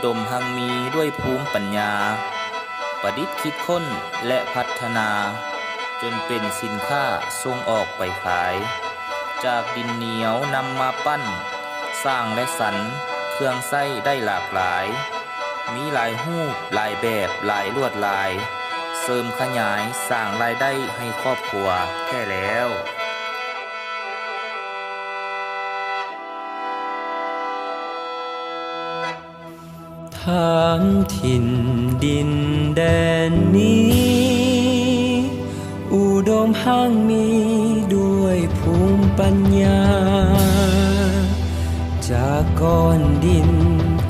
ดมหังมีด้วยภูมิปัญญาประดิษฐ์คิดค้นและพัฒนาจนเป็นสินค้าส่งออกไปขายจากดินเหนียวนำมาปั้นสร้างและสรรเครื่องใช้ได้หลากหลายมีหลายรูปหลายแบบหลายลวดลายเสริมขยายสร้างรายได้ให้ครอบครัวแท้แล้วถามถิ่นดินแดนนี้อุดมหังมีด้วยภูมิปัญญาจากก้อนดิน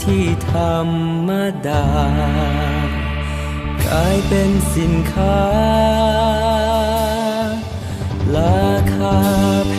ที่ธรรมดากลายเป็นสินค้าราคาแพ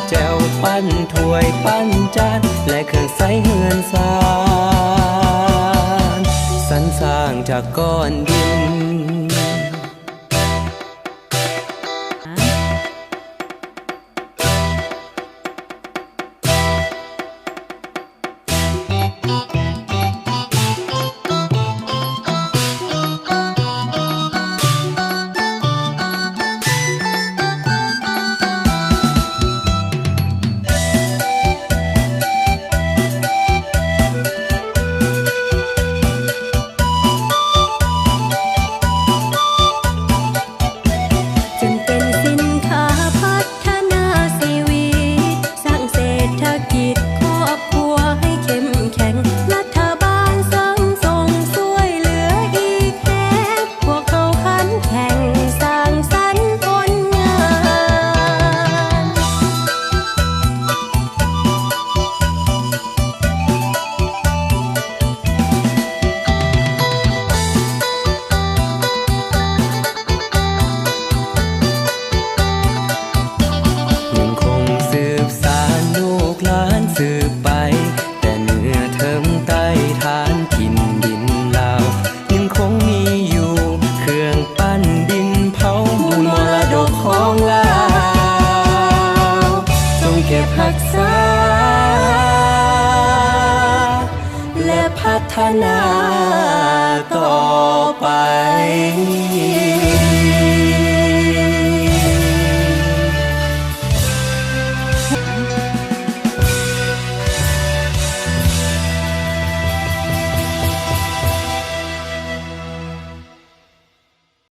แจ่วปั้นถ้วยปั้นจานและเครื่องใช้เฮือนสานสรรสร้างจากก้อนดินสืบไปแต่เหนือเทิงใต้ฐานถิ่นดินลาวยังคงมีอยู่เครื่องปั้นดินเผามูลมรดกของลาวต้องเก็บรักษาและพัฒนาต่อไป